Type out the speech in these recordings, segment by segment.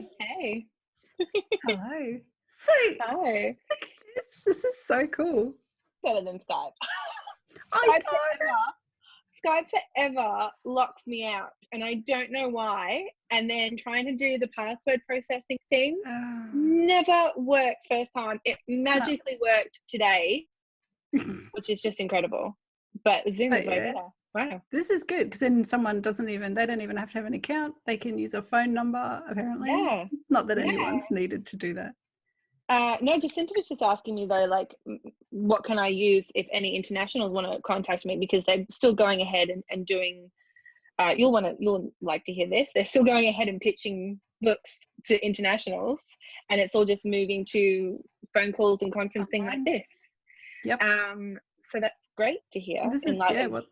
Alice. Hey. Hello. So, Hi. look at this. This is so cool. Better than Skype. I Skype forever locks me out, and I don't know why. And then trying to do the password processing thing never works first time. It magically worked today, which is just incredible. But Zoom is way better. Wow. This is good because then they don't even have to have an account. They can use a phone number, apparently. Yeah. Not that anyone's needed to do that. No, Jacinta was just asking me though, like, what can I use if any internationals want to contact me, because they're still going ahead and doing. You'll like to hear this. They're still going ahead and pitching books to internationals, and it's all just moving to phone calls and conferencing like this. Yep. So that's great to hear. This is what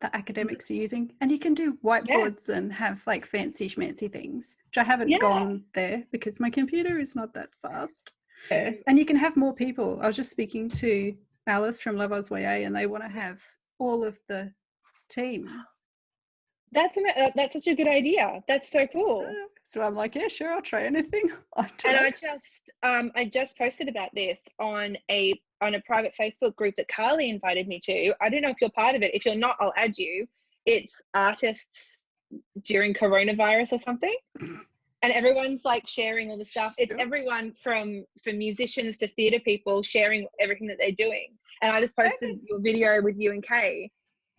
the academics are using, and you can do whiteboards and have like fancy schmancy things, which I haven't gone there because my computer is not that fast. Yeah. And you can have more people. I was just speaking to Alice from Lavois YA, and they want to have all of the team. That's such a good idea. That's so cool. So I'm like, yeah, sure, I'll try anything. And I just posted about this on a private Facebook group that Carly invited me to. I don't know if you're part of it. If you're not, I'll add you. It's artists during coronavirus or something. And everyone's like sharing all the stuff. It's everyone from musicians to theatre people sharing everything that they're doing. And I just posted your video with you and Kay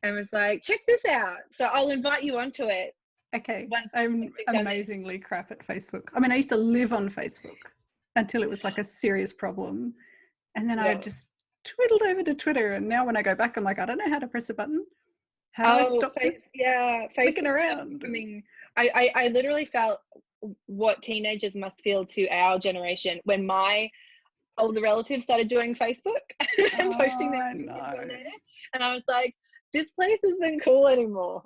and was like, check this out. So I'll invite you onto it. Okay. I'm amazingly crap at Facebook. I mean, I used to live on Facebook until it was like a serious problem. And then I just twiddled over to Twitter. And now when I go back, I'm like, I don't know how to press a button. How do I stop this? Yeah, clicking around. I literally felt what teenagers must feel to our generation when my older relatives started doing Facebook and posting their videos on there. And I was like, this place isn't cool anymore.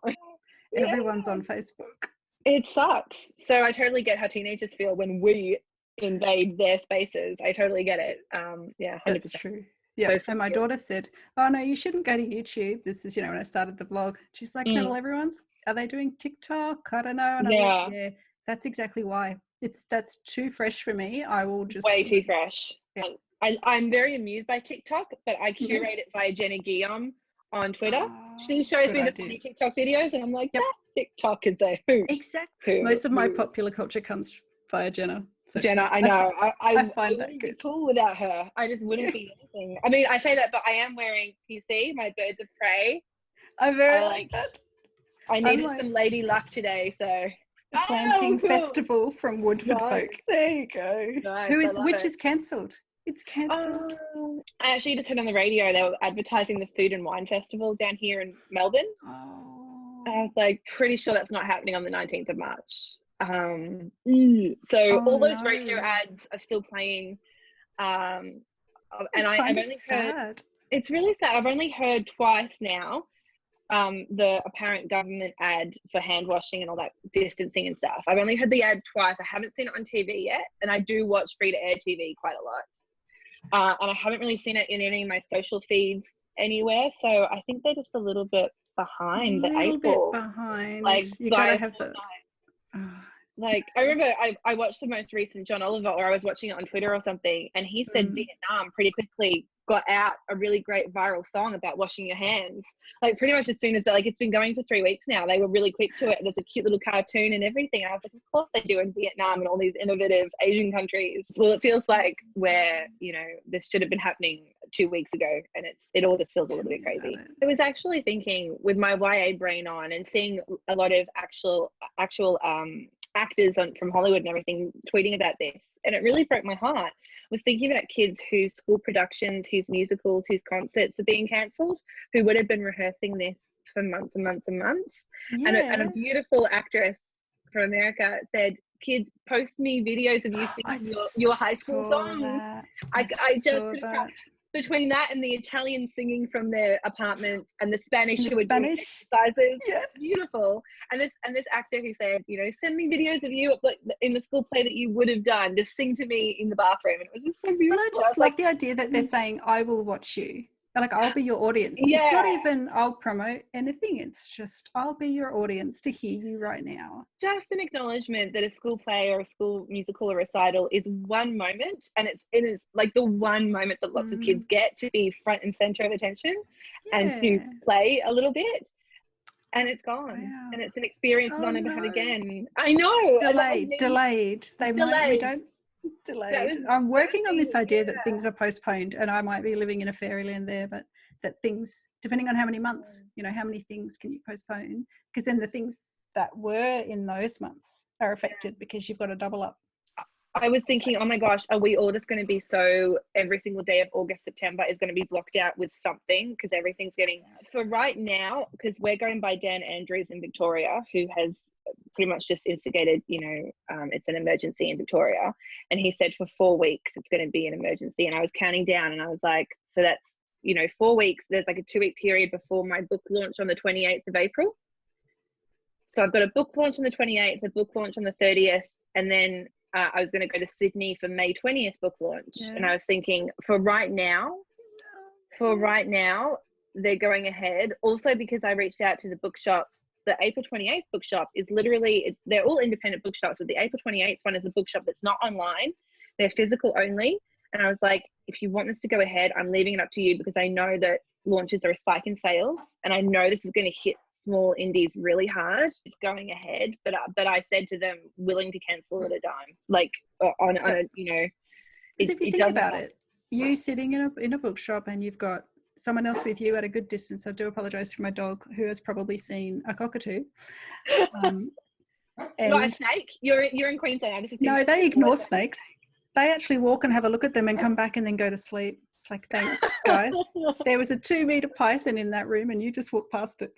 Everyone's on Facebook. It sucks. So I totally get how teenagers feel when we invade their spaces. I totally get it. 100%. That's true. Yeah. And my daughter said, oh no, you shouldn't go to YouTube. This is, when I started the vlog. She's like, no, well, are they doing TikTok? I don't know. And I'm like, yeah, that's exactly why. That's too fresh for me. I will just way too fresh. Yeah. I'm very amused by TikTok, but I curate it via Jenna Guillaume on Twitter. She shows me the funny TikTok videos, and I'm like, that TikTok is a hoot. Exactly. Most of my popular culture comes via Jenna. So Jenna, I know. I find that good. Cool without her. I just wouldn't be anything. I mean, I say that, but I am wearing PC, my Birds of Prey. I very like that. I needed some lady luck today, so. Planting festival from Woodford Folk. There you go. Nice, which is cancelled. It's cancelled. I actually just heard on the radio they were advertising the Food and Wine Festival down here in Melbourne. I was like, pretty sure that's not happening on the 19th of March. So all those radio ads are still playing. And I've only heard. It's really sad. I've only heard twice now. The apparent government ad for hand washing and all that distancing and stuff. I've only heard the ad twice. I haven't seen it on TV yet, and I do watch free-to-air TV quite a lot. And I haven't really seen it in any of my social feeds anywhere, so I think they're just a little bit behind the eight ball. Like, you gotta have the. Like, I remember I watched the most recent John Oliver, or I was watching it on Twitter or something, and he said Vietnam pretty quickly got out a really great viral song about washing your hands. Like, pretty much as soon as it's been going for 3 weeks now. They were really quick to it. There's a cute little cartoon and everything. And I was like, of course they do in Vietnam and all these innovative Asian countries. Well, it feels like where, this should have been happening 2 weeks ago, and it all just feels a little bit crazy. I was actually thinking with my YA brain on and seeing a lot of actual actors from Hollywood and everything tweeting about this, and it really broke my heart. Was thinking about kids whose school productions, whose musicals, whose concerts are being cancelled, who would have been rehearsing this for months and months and months. And a beautiful actress from America said, kids, post me videos of you singing your high school songs. I just couldn't help. Between that and the Italians singing from their apartments and the Spanish who were doing exercises, beautiful. And this actor who said, send me videos of you in the school play that you would have done. Just sing to me in the bathroom. And it was just so beautiful. But I just love the idea that they're saying, I will watch you. Like, I'll be your audience. Yeah. It's not even I'll promote anything. It's just I'll be your audience to hear you right now. Just an acknowledgement that a school play or a school musical or recital is one moment, and it is like the one moment that lots of kids get to be front and center of attention and to play a little bit. And it's gone. Wow. And it's an experience not to have again. I know. Delayed. Delayed. I'm working on this idea that things are postponed, and I might be living in a fairyland there, but that things, depending on how many months, how many things can you postpone? Because then the things that were in those months are affected because you've got to double up. I was thinking, oh my gosh, are we all just going to be so every single day of August, September is going to be blocked out with something because everything's getting, for right now, because we're going by Dan Andrews in Victoria, who has pretty much just instigated, it's an emergency in Victoria. And he said for 4 weeks, it's going to be an emergency. And I was counting down and I was like, so that's, 4 weeks, there's like a 2-week period before my book launch on the 28th of April. So I've got a book launch on the 28th, a book launch on the 30th, and then I was going to go to Sydney for May 20th book launch. Yeah. And I was thinking for right now, they're going ahead. Also because I reached out to the bookshop, the April 28th bookshop is literally, they're all independent bookshops, but the April 28th one is a bookshop that's not online. They're physical only. And I was like, if you want this to go ahead, I'm leaving it up to you because I know that launches are a spike in sales and I know this is going to hit small indies really hard. It's going ahead, but I said to them, willing to cancel at a dime, like on a Because if you think about it, you sitting in a bookshop and you've got someone else with you at a good distance. I do apologize for my dog who has probably seen a cockatoo. And not a snake. You're in Queensland. No, they ignore snakes. They actually walk and have a look at them and come back and then go to sleep. It's like, thanks, guys. There was a 2-meter python in that room and you just walked past it.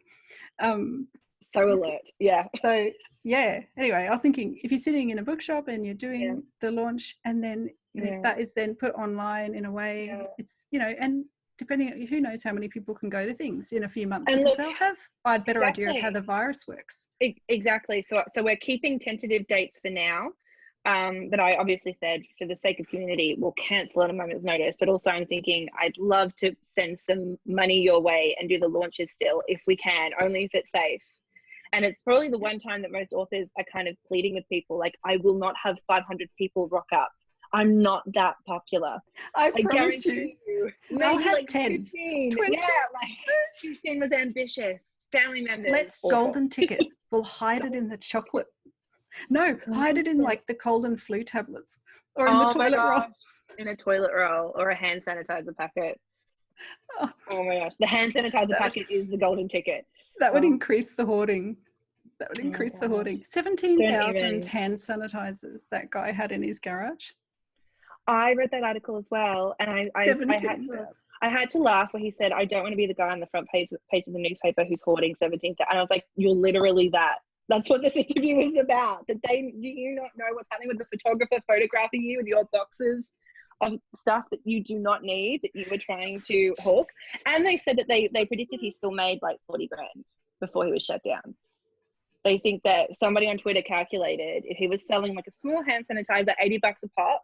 So alert, yeah. So, yeah. Anyway, I was thinking, if you're sitting in a bookshop and you're doing the launch and then if that is then put online in a way, it's, and depending, who knows how many people can go to things in a few months, because they'll have a better idea of how the virus works. Exactly. So we're keeping tentative dates for now. But I obviously said, for the sake of community, we'll cancel at a moment's notice. But also I'm thinking I'd love to send some money your way and do the launches still, if we can, only if it's safe. And it's probably the one time that most authors are kind of pleading with people, like, I will not have 500 people rock up. I'm not that popular. I promise you. Maybe have like 10. 15. 20. Yeah, like 15 was ambitious. Family members. Let's golden ticket. We'll hide it in the chocolate. No, hide it in like the cold and flu tablets or in the toilet rolls. In a toilet roll or a hand sanitizer packet. Oh my gosh. The hand sanitizer packet is the golden ticket. That would increase the hoarding. That would increase the hoarding. 17,000 hand sanitizers that guy had in his garage. I read that article as well, and I had to laugh when he said, I don't want to be the guy on the front page of the newspaper who's hoarding 17,000. And I was like, you're literally that. That's what this interview is about. Do you not know what's happening with the photographer photographing you with your boxes of stuff that you do not need, that you were trying to hawk? And they said that they predicted he still made like 40 grand before he was shut down. They think that somebody on Twitter calculated if he was selling like a small hand sanitizer, $80 a pop.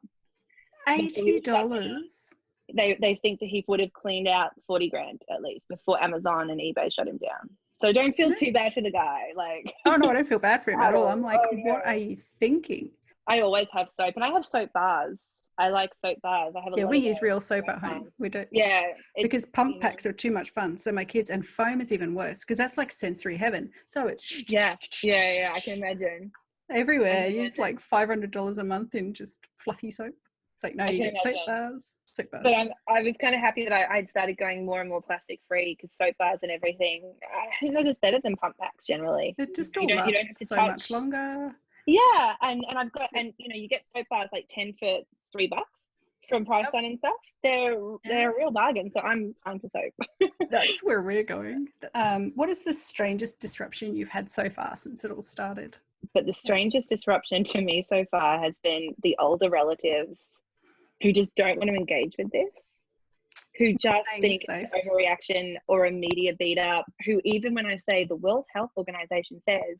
$80. They think that he would have cleaned out 40 grand at least before Amazon and eBay shut him down. So don't feel too bad for the guy. Like, oh no, I don't feel bad for him at all. I'm like, what are you thinking? I always have soap, and I have soap bars. I like soap bars. We use real soap at home. We don't. Yeah. Because pump packs are too much fun. So my kids, and foam is even worse because that's like sensory heaven. So it's yeah. I can imagine. Everywhere. It's like $500 a month in just fluffy soap. It's like, no, you get soap bars. But I was kind of happy that I'd started going more and more plastic free, because soap bars and everything, I think they're just better than pump packs generally. It just all lasts so much longer. Yeah, and I've got, and you get soap bars like 10 for $3 from Priceline and stuff. They're a real bargain. So I'm for soap. That's where we're going. What is the strangest disruption you've had so far since it all started? But the strangest disruption to me so far has been the older relatives who just don't want to engage with this, who just think it's an overreaction or a media beat up, who even when I say the World Health Organization says,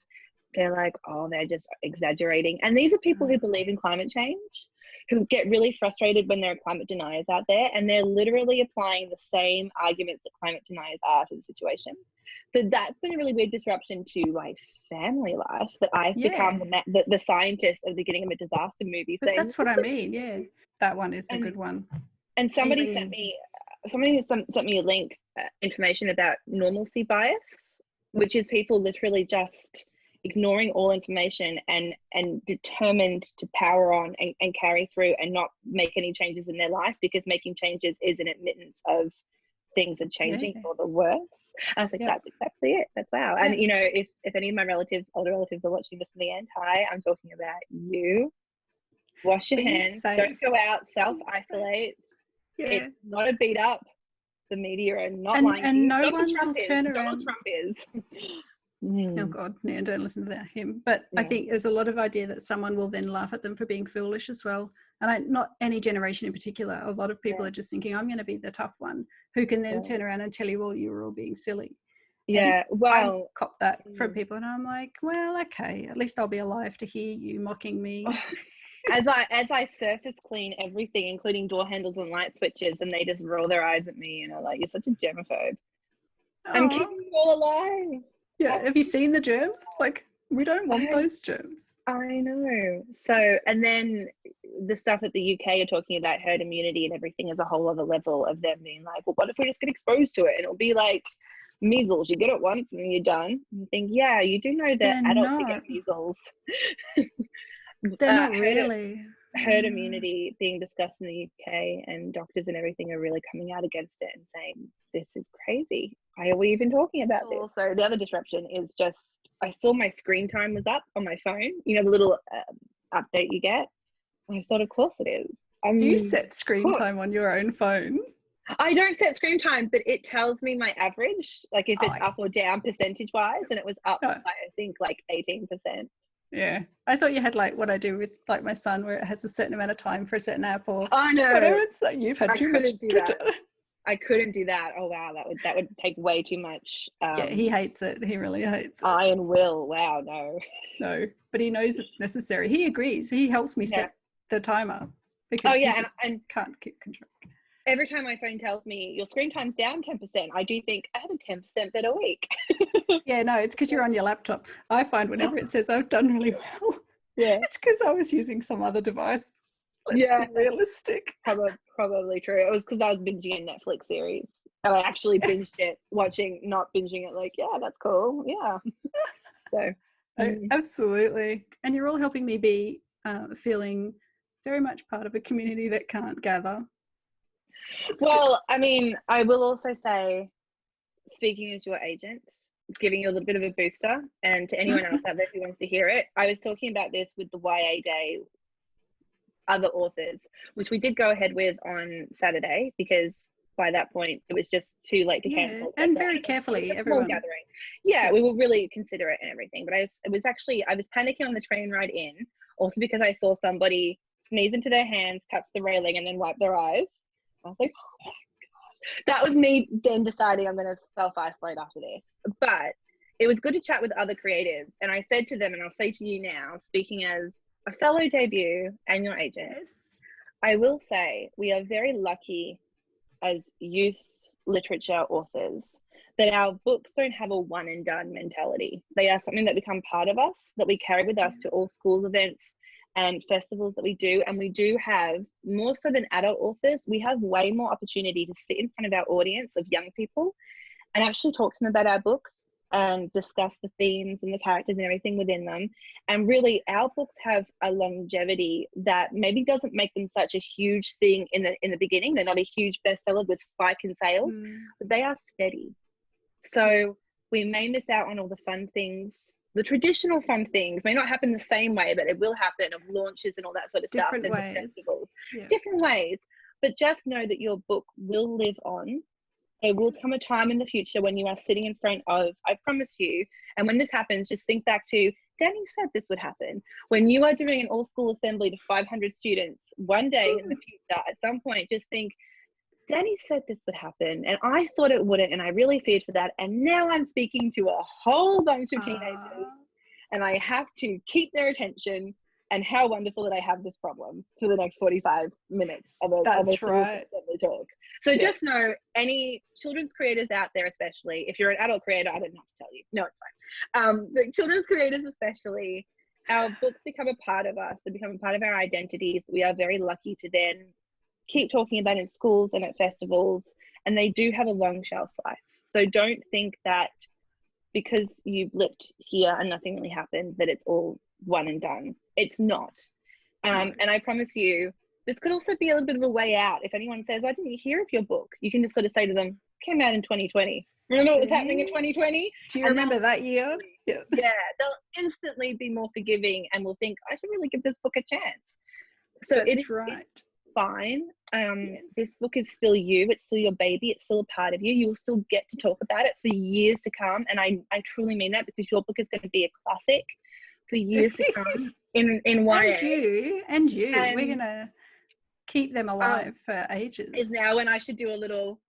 they're like, oh, they're just exaggerating. And these are people who believe in climate change, who get really frustrated when there are climate deniers out there, and they're literally applying the same arguments that climate deniers are to the situation. So that's been a really weird disruption to my family life, that I've become the scientist at the beginning of a disaster movie. But that's what I mean. Yeah, that one is a good one. And somebody sent me a link, information about normalcy bias, which is people literally just ignoring all information and determined to power on and carry through and not make any changes in their life, because making changes is an admittance of things are changing for the worse. I was like, that's exactly it. That's wow. And you know, if any of my older relatives are watching this in the end, hi, I'm talking about you. Wash your hands. Safe. Don't go out. Self-isolate. It's not a beat up. The media are not lying. And no one will turn around. Donald Trump is. Oh God, no, don't listen to him. But I think there's a lot of idea that someone will then laugh at them for being foolish as well. And not any generation in particular. A lot of people are just thinking, I'm going to be the tough one, who can then turn around and tell you, well, you were all being silly. Yeah, and I cop that from people, and I'm like, well, okay, at least I'll be alive to hear you mocking me. As I surface clean everything, including door handles and light switches, and they just roll their eyes at me and are like, you're such a germaphobe. I'm keeping you all alive. Yeah, have you seen the germs? Like, we don't want those germs. I know. So, and then the stuff that the UK are talking about, herd immunity and everything, is a whole other level of them being like, well, what if we just get exposed to it? And it'll be like measles. You get it once and then you're done. And you think, yeah, you do know that adults get measles. They're not really. Herd immunity being discussed in the UK, and doctors and everything are really coming out against it and saying, this is crazy. Why are we even talking about this? Also, the other disruption is just, I saw my screen time was up on my phone. You know, the little update you get. I thought, of course it is. You set screen time on your own phone? I don't set screen time, but it tells me my average, like if it's up or down percentage-wise, and it was up by, I think, like 18%. Yeah, I thought you had like what I do with like my son, where it has a certain amount of time for a certain app or whatever. It's like you've had too much Twitter. I couldn't do that. Oh wow, that would take way too much. Yeah, he hates it. He really hates it. I and Will. Wow, no, but he knows it's necessary. He agrees. He helps me set the timer because he just can't keep control. Every time my phone tells me your screen time's down 10%, I do think I had a 10% better week. Yeah, no, it's because you're on your laptop. I find whenever it says I've done really well, it's because I was using some other device. Let's be realistic. Probably true. It was because I was binging a Netflix series, and I actually binged it, not binging it like, yeah, that's cool. Yeah. So absolutely. And you're all helping me be feeling very much part of a community that can't gather. Well, I mean, I will also say, speaking as your agent, it's giving you a little bit of a booster, and to anyone else out there who wants to hear it, I was talking about this with the YA Day other authors, which we did go ahead with on Saturday, because by that point it was just too late to cancel. And very carefully, everyone. Gathering. Yeah, we will really consider it and everything. But I was panicking on the train ride in, also because I saw somebody sneeze into their hands, touch the railing, and then wipe their eyes. I was like, oh my God. That was me then deciding I'm going to self-isolate after this. But it was good to chat with other creatives. And I said to them, and I'll say to you now, speaking as a fellow debut and your agent, I will say we are very lucky as youth literature authors that our books don't have a one and done mentality. They are something that become part of us, that we carry with us to all schools events and festivals that we do. And we do have, more so than adult authors, we have way more opportunity to sit in front of our audience of young people and actually talk to them about our books and discuss the themes and the characters and everything within them. And really, our books have a longevity that maybe doesn't make them such a huge thing in the beginning. They're not a huge bestseller with spike in sales, but they are steady. So we may miss out on all the fun things. The traditional fun things may not happen the same way, but it will happen, of launches and all that sort of stuff. Different ways. Festivals. Different ways. But just know that your book will live on. There will come a time in the future when you are sitting in front of, I promise you, and when this happens, just think back to, Danny said this would happen. When you are doing an all-school assembly to 500 students, one day in the future, at some point, just think, Danny said this would happen, and I thought it wouldn't, and I really feared for that, and now I'm speaking to a whole bunch of teenagers, and I have to keep their attention And how wonderful that I have this problem for the next 45 minutes of a right. talk. So just know, any children's creators out there, especially if you're an adult creator, I don't have to tell you. No, it's fine. But children's creators especially, our books become a part of us. They become a part of our identities. We are very lucky to then keep talking about in schools and at festivals, and they do have a long shelf life. So don't think that because you blipped here and nothing really happened, that it's all one and done. It's not. And I promise you, this could also be a little bit of a way out. If anyone says, "I didn't hear of your book," you can just sort of say to them, "Came out in 2020. Remember what was happening in 2020? Do you remember that year?" Yeah, they'll instantly be more forgiving and will think, "I should really give this book a chance." So it's fine. This book is still you. It's still your baby. It's still a part of you. You will still get to talk about it for years to come. And I truly mean that, because your book is going to be a classic for years to come in YA. And you. We're going to keep them alive for ages. Is now when I should do a little...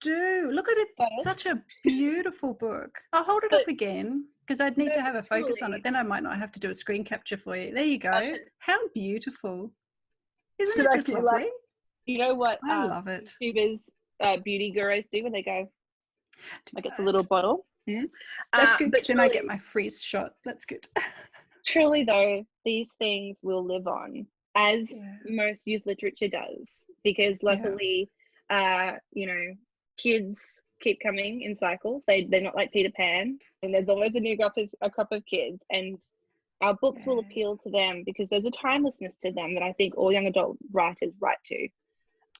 Look at it. Such a beautiful book. I'll hold it up again, because I'd need to have a focus on it. Then I might not have to do a screen capture for you. There you go. How beautiful. Isn't it just lovely? You know what I love it. YouTubers, beauty gurus do when they go, like, it's a little bottle. That's good, because then I get my freeze shot. That's good. Truly though, these things will live on, as most youth literature does, because luckily, you know, kids keep coming in cycles. They're not like Peter Pan, and there's always a new crop of kids, and our books will appeal to them because there's a timelessness to them that I think all young adult writers write to.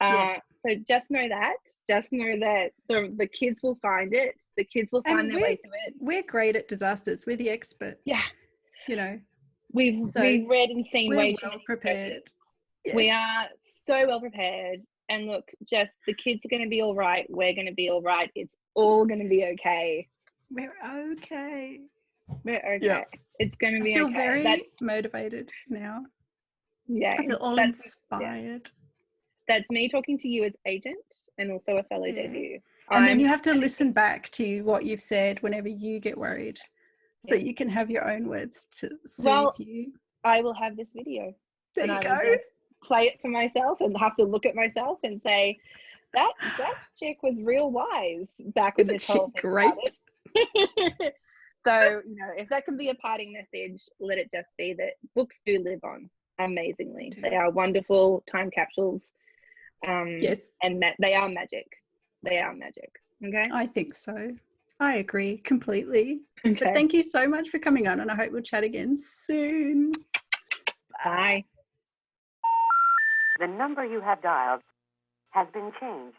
So just know that. Just know that the kids will find it. The kids will find their way to it. We're great at disasters. We're the experts. Yeah. You know. We've read and seen way too many prepared. Yeah. We are so well prepared. And look, just the kids are going to be all right. We're going to be all right. It's all going to be okay. We're okay. We're okay. Yeah. It's going to be okay. I feel very motivated now. Yeah. I feel all inspired. Yeah. That's me talking to you as agent and also a fellow debut. And then you have to listen back to what you've said whenever you get worried. So you can have your own words to soothe you. I will have this video. There you go. Play it for myself and have to look at myself and say, that chick was real wise back when this whole thing started. So, you know, if that can be a parting message, let it just be that books do live on amazingly. They are wonderful time capsules. Yes. And they are magic. They are magic. Okay? I think so. I agree completely. Okay. But thank you so much for coming on, and I hope we'll chat again soon. Bye. The number you have dialed has been changed.